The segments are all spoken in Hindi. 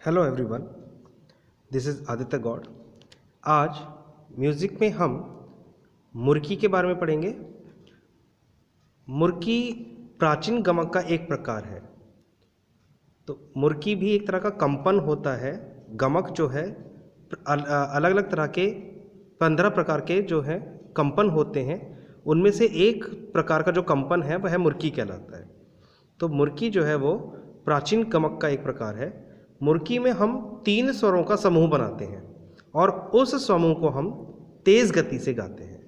Hello everyone, this is Aditya Gaur. आज म्यूज़िक में हम मुर्की के बारे में पढ़ेंगे। मुर्की प्राचीन गमक का एक प्रकार है। तो मुर्की भी एक तरह का कंपन होता है। गमक जो है अलग अलग तरह के 15 प्रकार के जो है कंपन होते हैं, उनमें से एक प्रकार का जो कंपन है वह मुर्की कहलाता है। तो मुर्की जो है वो प्राचीन गमक का एक प्रकार है। मुर्की में हम 3 स्वरों का समूह बनाते हैं और उस समूह को हम तेज गति से गाते हैं।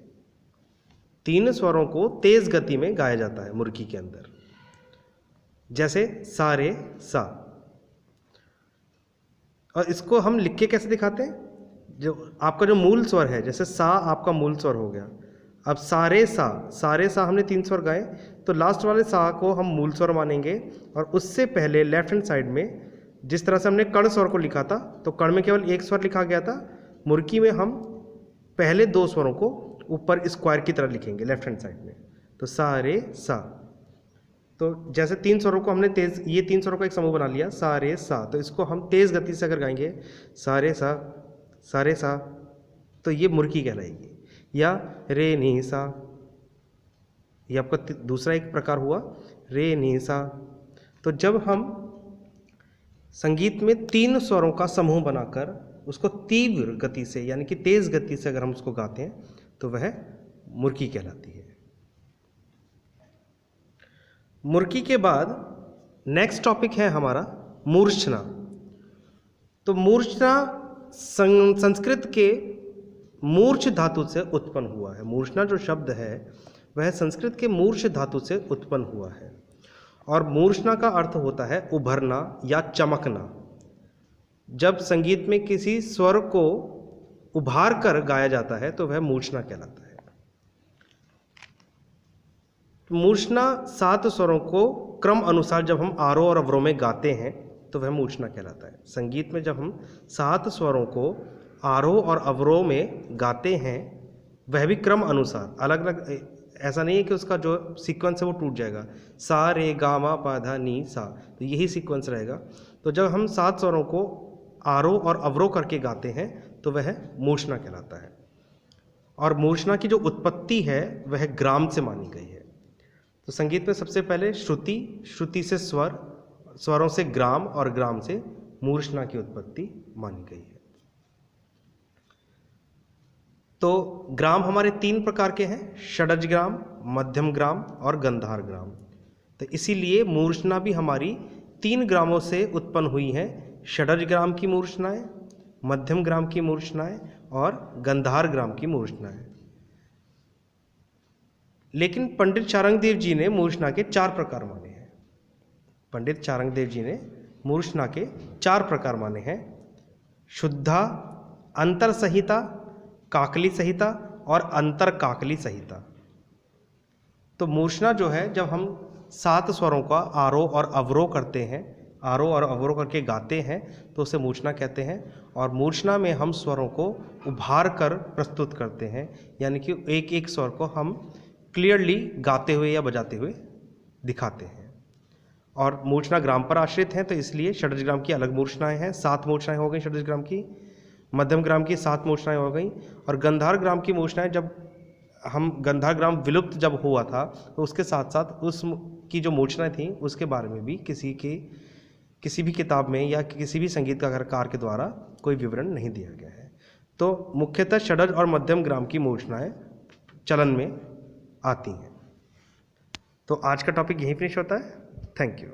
3 स्वरों को तेज गति में गाया जाता है मुर्की के अंदर, जैसे सा रे सा। और इसको हम लिख के कैसे दिखाते हैं? जो आपका जो मूल स्वर है, जैसे सा आपका मूल स्वर हो गया। अब सारे सा हमने 3 स्वर गाए, तो लास्ट वाले सा को हम मूल स्वर मानेंगे और उससे पहले लेफ्ट हैंड साइड में जिस तरह से हमने कर्ण स्वर को लिखा था, तो कर्ण में केवल एक स्वर लिखा गया था। मुर्की में हम पहले 2 स्वरों को ऊपर स्क्वायर की तरह लिखेंगे लेफ्ट हैंड साइड में। तो सा रे सा। तो जैसे 3 स्वरों को हमने ये 3 स्वरों का एक समूह बना लिया, सा रे सा। तो इसको हम तेज गति से अगर गाएंगे सा रे सा, तो ये मुर्की कहलाएगी। या रे नी सा, ये आपका दूसरा एक प्रकार हुआ, रे नी सा। तो जब हम संगीत में 3 स्वरों का समूह बनाकर उसको तीव्र गति से यानी कि तेज गति से अगर हम उसको गाते हैं तो वह मुर्की कहलाती है। मुर्की के बाद नेक्स्ट टॉपिक है हमारा मूर्छना। तो मूर्छना संस्कृत के मूर्छ धातु से उत्पन्न हुआ है। मूर्छना जो शब्द है वह संस्कृत के मूर्छ धातु से उत्पन्न हुआ है और मूर्छना का अर्थ होता है उभरना या चमकना। जब संगीत में किसी स्वर को उभार कर गाया जाता है तो वह मूर्छना कहलाता है। मूर्छना 7 स्वरों को क्रम अनुसार जब हम आरोह और अवरोह में गाते हैं तो वह मूर्छना कहलाता है। संगीत में जब हम 7 स्वरों को आरोह और अवरोह में गाते हैं, वह भी क्रम अनुसार अलग अलग, ऐसा नहीं है कि उसका जो सीक्वेंस है वो टूट जाएगा। सा रे गा मा पा धा नी सा, तो यही सीक्वेंस रहेगा। तो जब हम 7 स्वरों को आरोह और अवरोह करके गाते हैं तो वह मूर्छना कहलाता है। और मूर्छना की जो उत्पत्ति है वह ग्राम से मानी गई है। तो संगीत में सबसे पहले श्रुति से स्वर, स्वरों से ग्राम और ग्राम से मूर्छना की उत्पत्ति मानी गई है। तो ग्राम हमारे 3 प्रकार के हैं, षडज ग्राम, मध्यम ग्राम और गंधार ग्राम। तो इसीलिए मूर्छना भी हमारी 3 ग्रामों से उत्पन्न हुई है। षडज ग्राम की मूर्छनाएं, मध्यम ग्राम की मूर्छनाएं और गंधार ग्राम की मूर्छनाएं। लेकिन पंडित चारंगदेव जी ने मूर्छना के 4 प्रकार माने हैं। पंडित चारंगदेव जी ने मूर्छना के 4 प्रकार माने हैं: शुद्धा, अंतर संहिता, काकली संहिता और अंतर काकली संहिता। तो मूर्छना जो है, जब हम 7 स्वरों का आरोह और अवरोह करते हैं, आरोह और अवरोह करके गाते हैं तो उसे मूर्छना कहते हैं। और मूर्छना में हम स्वरों को उभार कर प्रस्तुत करते हैं, यानी कि एक एक स्वर को हम क्लियरली गाते हुए या बजाते हुए दिखाते हैं। और मूर्छना ग्राम पर आश्रित हैं, तो इसलिए षडज ग्राम की अलग मूर्छनाएं हैं। 7 मूर्छनाएं हो गई षडज ग्राम की, मध्यम ग्राम की 7 मूर्छनाएं हो गई। और गंधार ग्राम की मूर्छनाएं, जब हम गंधार ग्राम विलुप्त जब हुआ था तो उसके साथ साथ उस की जो मूर्छनाएं थी उसके बारे में भी किसी भी किताब में या किसी भी संगीतकार के द्वारा कोई विवरण नहीं दिया गया है। तो मुख्यतः षडज और मध्यम ग्राम की मूर्छनाएं चलन में आती हैं। तो आज का टॉपिक यहीं फिनिश होता है। Thank you.